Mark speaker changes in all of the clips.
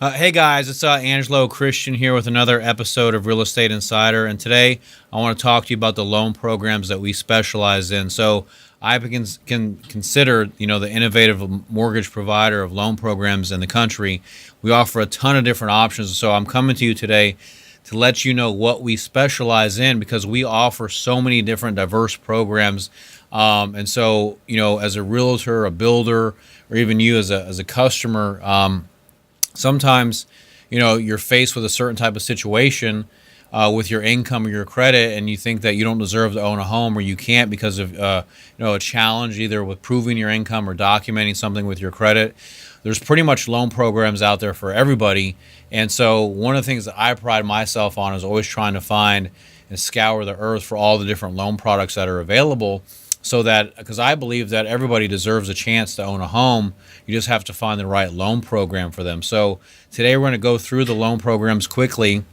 Speaker 1: Hey guys, it's Angelo Christian here with another episode of Real Estate Insider, and today I want to talk to you about the loan programs that we specialize in. So I can consider, the innovative mortgage provider of loan programs in the country. We offer a ton of different options. So I'm coming to you today to let you know what we specialize in because we offer so many different diverse programs. And so, as a realtor, a builder, or even you as a customer, sometimes you're faced with a certain type of situation with your income or your credit, and you think that you don't deserve to own a home, or you can't because of a challenge either with proving your income or documenting something with your credit. There's pretty much loan programs out there for everybody. And so one of the things that I pride myself on is always trying to find and scour the earth for all the different loan products that are available, so that, because I believe that everybody deserves a chance to own a home. You just have to find the right loan program for them. So today we're going to go through the loan programs quickly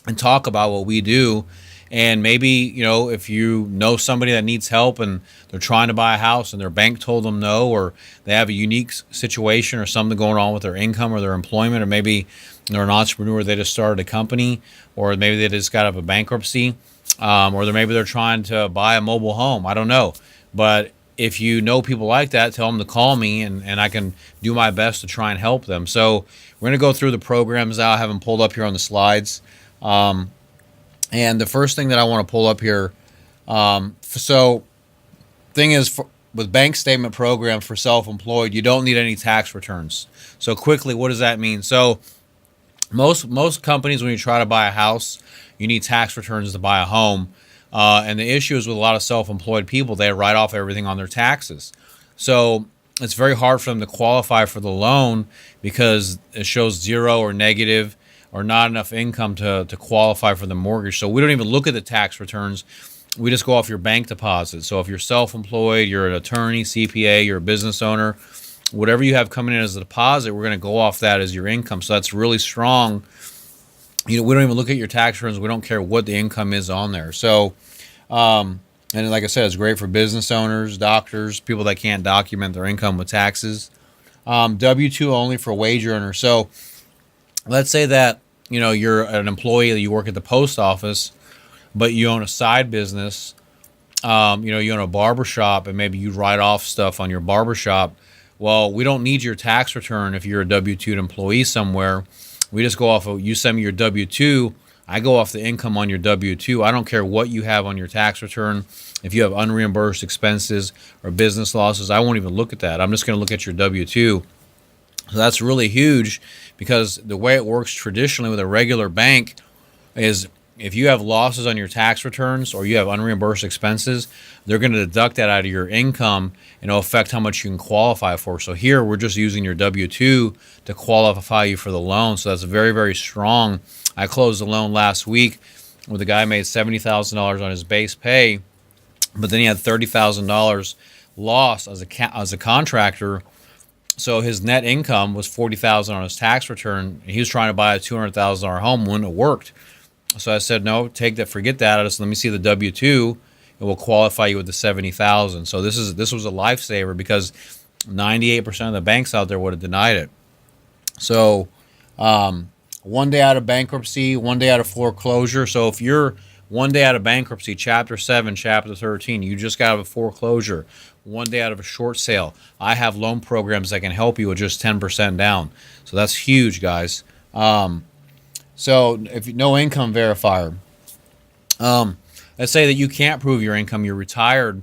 Speaker 1: and talk about what we do. And maybe, if you know somebody that needs help and they're trying to buy a house and their bank told them no, or they have a unique situation or something going on with their income or their employment, or maybe they're an entrepreneur, they just started a company, or maybe they just got out of a bankruptcy, or maybe they're trying to buy a mobile home. I don't know. But if you know people like that, tell them to call me, and I can do my best to try and help them. So we're going to go through the programs now. I have them pulled up here on the slides. And the first thing that I want to pull up here, with bank statement program for self-employed, you don't need any tax returns. So quickly, what does that mean? So most companies, when you try to buy a house, you need tax returns to buy a home. And the issue is with a lot of self-employed people, they write off everything on their taxes. So it's very hard for them to qualify for the loan because it shows zero or negative or not enough income to qualify for the mortgage. So we don't even look at the tax returns. We just go off your bank deposit. So if you're self-employed, you're an attorney, CPA, you're a business owner, whatever you have coming in as a deposit, we're going to go off that as your income. So that's really strong. We don't even look at your tax returns. We don't care what the income is on there. So, and like I said, it's great for business owners, doctors, people that can't document their income with taxes. W-2 only for wage earners. So let's say that, you're an employee, that you work at the post office, but you own a side business. You own a barber shop, and maybe you write off stuff on your barber shop. Well, we don't need your tax return if you're a W-2 employee somewhere. We just go off of, you send me your W-2, I go off the income on your W-2. I don't care what you have on your tax return. If you have unreimbursed expenses or business losses, I won't even look at that. I'm just going to look at your W-2. So that's really huge, because the way it works traditionally with a regular bank is if you have losses on your tax returns or you have unreimbursed expenses, they're going to deduct that out of your income, and it'll affect how much you can qualify for. So here we're just using your W-2 to qualify you for the loan. So that's very, very strong. I closed a loan last week where the guy made $70,000 on his base pay, but then he had $30,000 loss as a contractor. So his net income was $40,000 on his tax return. He was trying to buy a $200,000 home when it worked. So I said, no, take that, forget that. Let me see the W-2. It will qualify you with the $70,000. So this was a lifesaver, because 98% of the banks out there would have denied it. So one day out of bankruptcy, one day out of foreclosure. So if you're one day out of bankruptcy, Chapter 7, Chapter 13, you just got out of a foreclosure, one day out of a short sale, I have loan programs that can help you with just 10% down. So that's huge, guys. So if no income verifier, let's say that you can't prove your income, you're retired,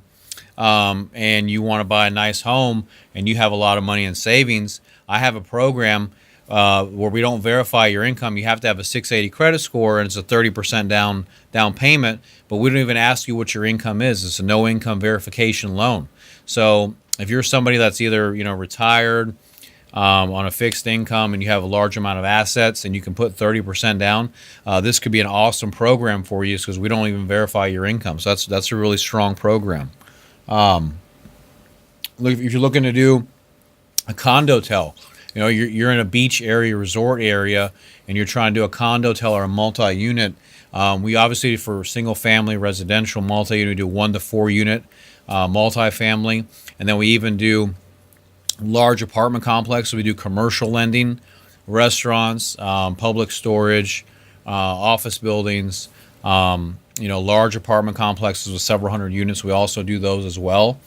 Speaker 1: and you want to buy a nice home and you have a lot of money in savings. I have a program where we don't verify your income. You have to have a 680 credit score, and it's a 30% down payment, but we don't even ask you what your income is. It's a no income verification loan. So if you're somebody that's either retired, on a fixed income, and you have a large amount of assets and you can put 30% down, this could be an awesome program for you, because we don't even verify your income. So that's a really strong program. If you're looking to do a condotel, you're in a beach area, resort area, and you're trying to do a condotel or a multi-unit. We obviously, for single family residential multi-unit, do 1 to 4 unit multi-family, and then we even do large apartment complexes. We do commercial lending, restaurants, public storage, office buildings, large apartment complexes with several hundred units. We also do those as well.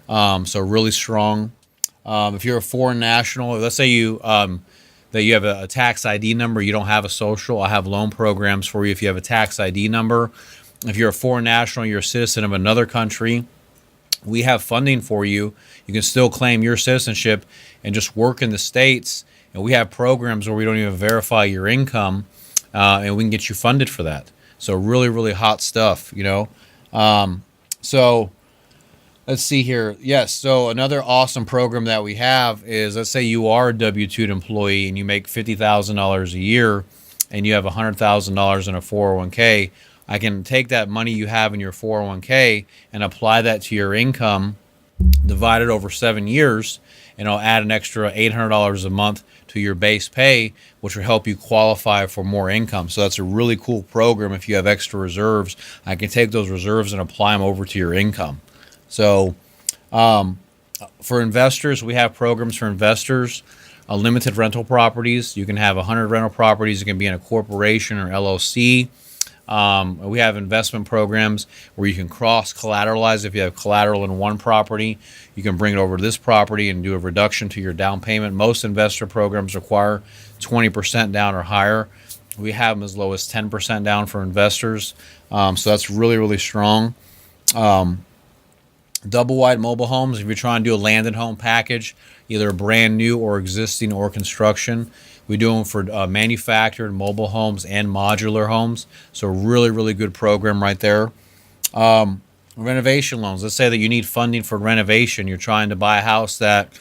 Speaker 1: So really strong. If you're a foreign national, let's say that you have a tax ID number, you don't have a social, I have loan programs for you if you have a tax ID number. If you're a foreign national, you're a citizen of another country, we have funding for you. You can still claim your citizenship and just work in the States. And we have programs where we don't even verify your income, and we can get you funded for that. So really, really hot stuff, So let's see here. Yes, so another awesome program that we have is, let's say you are a W-2 employee and you make $50,000 a year and you have $100,000 in a 401k. I can take that money you have in your 401k and apply that to your income, divide it over 7 years, and I'll add an extra $800 a month to your base pay, which will help you qualify for more income. So that's a really cool program. If you have extra reserves, I can take those reserves and apply them over to your income. So for investors, we have programs for investors, limited rental properties. You can have 100 rental properties. You can be in a corporation or LLC. We have investment programs where you can cross collateralize. If you have collateral in one property, you can bring it over to this property and do a reduction to your down payment. Most investor programs require 20% down or higher. We have them as low as 10% down for investors. So that's really, really strong. Double wide mobile homes, if you're trying to do a land and home package, either brand new or existing or construction, we do them for manufactured mobile homes and modular homes. So really, really good program right there. Renovation loans. Let's say that you need funding for renovation. You're trying to buy a house that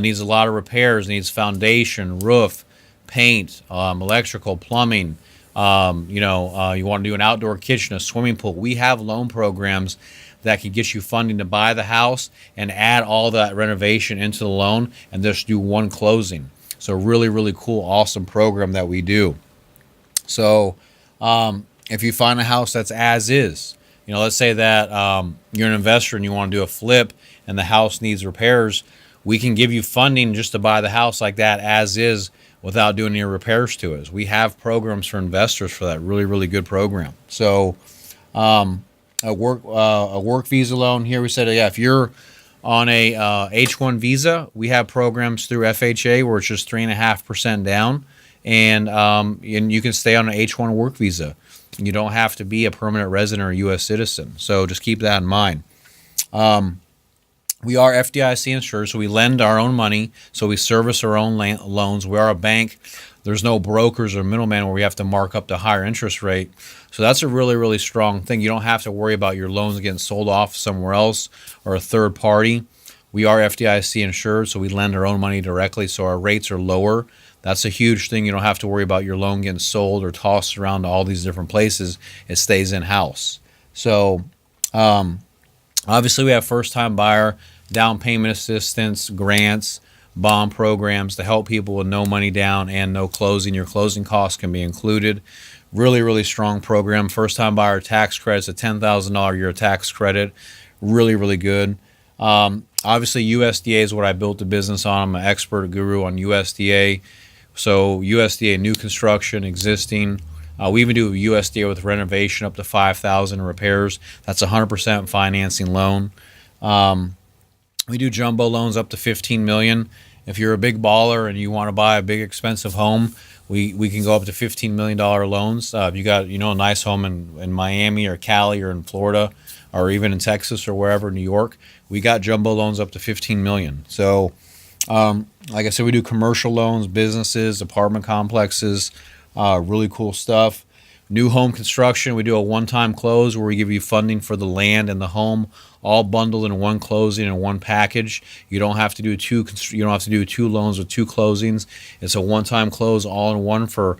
Speaker 1: needs a lot of repairs, needs foundation, roof, paint, electrical, plumbing. You want to do an outdoor kitchen, a swimming pool. We have loan programs that can get you funding to buy the house and add all that renovation into the loan and just do one closing. So really, really cool, awesome program that we do. So if you find a house that's as is, let's say that you're an investor and you want to do a flip and the house needs repairs, we can give you funding just to buy the house like that as is without doing any repairs to it. We have programs for investors for that. Really, really good program. So a work visa loan here, we said, if you're on a H-1 visa, we have programs through FHA where it's just 3.5% down, and you can stay on an H-1 work visa. You don't have to be a permanent resident or U.S. citizen. So just keep that in mind. We are FDIC insured, so we lend our own money, so we service our own loans. We are a bank. There's no brokers or middleman where we have to mark up the higher interest rate. So that's a really, really strong thing. You don't have to worry about your loans getting sold off somewhere else or a third party. We are FDIC insured, so we lend our own money directly, so our rates are lower. That's a huge thing. You don't have to worry about your loan getting sold or tossed around to all these different places. It stays in-house. So obviously we have first-time buyer, down payment assistance, grants, bond programs to help people with no money down and no closing. Your closing costs can be included. Really, really strong program. First-time buyer tax credits, a $10,000 a year tax credit. Really, really good. Obviously, USDA is what I built the business on. I'm an expert guru on USDA. So USDA new construction, existing. We even do USDA with renovation up to $5,000 repairs. That's 100% financing loan. We do jumbo loans up to $15 million. If you're a big baller and you want to buy a big expensive home, we can go up to $15 million loans. If you got a nice home in Miami or Cali or in Florida or even in Texas or wherever, New York, we got jumbo loans up to $15 million. So like I said, we do commercial loans, businesses, apartment complexes, really cool stuff. New home construction, we do a one-time close where we give you funding for the land and the home, all bundled in one closing and one package. You don't have to do two loans with two closings. It's a one-time close, all in one for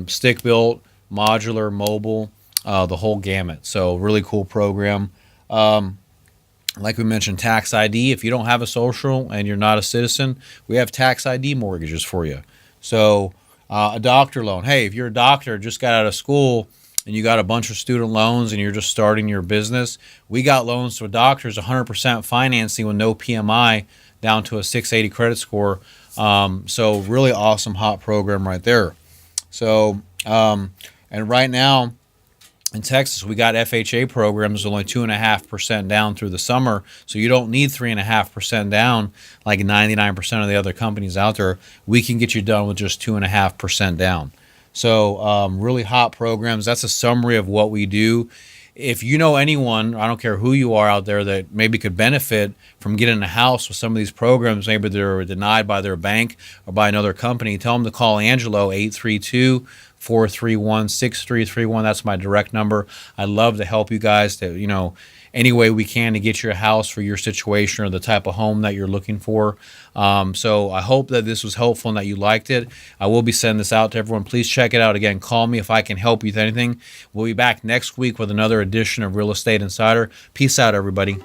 Speaker 1: stick built, modular, mobile, the whole gamut. So really cool program. Like we mentioned, tax ID. If you don't have a social and you're not a citizen, we have tax ID mortgages for you. So a doctor loan. Hey, if you're a doctor, just got out of school and you got a bunch of student loans and you're just starting your business, we got loans to doctors, 100% financing with no PMI down to a 680 credit score. So really awesome, hot program right there. So, and right now in Texas, we got FHA programs only 2.5% down through the summer. So you don't need 3.5% down like 99% of the other companies out there. We can get you done with just 2.5% down. So really hot programs. That's a summary of what we do. If you know anyone, I don't care who you are out there, that maybe could benefit from getting a house with some of these programs, maybe they're denied by their bank or by another company, tell them to call Angelo, 832-431-6331. That's my direct number. I'd love to help you guys to, any way we can to get you a house for your situation or the type of home that you're looking for. So I hope that this was helpful and that you liked it. I will be sending this out to everyone. Please check it out. Again, call me if I can help you with anything. We'll be back next week with another edition of Real Estate Insider. Peace out, everybody.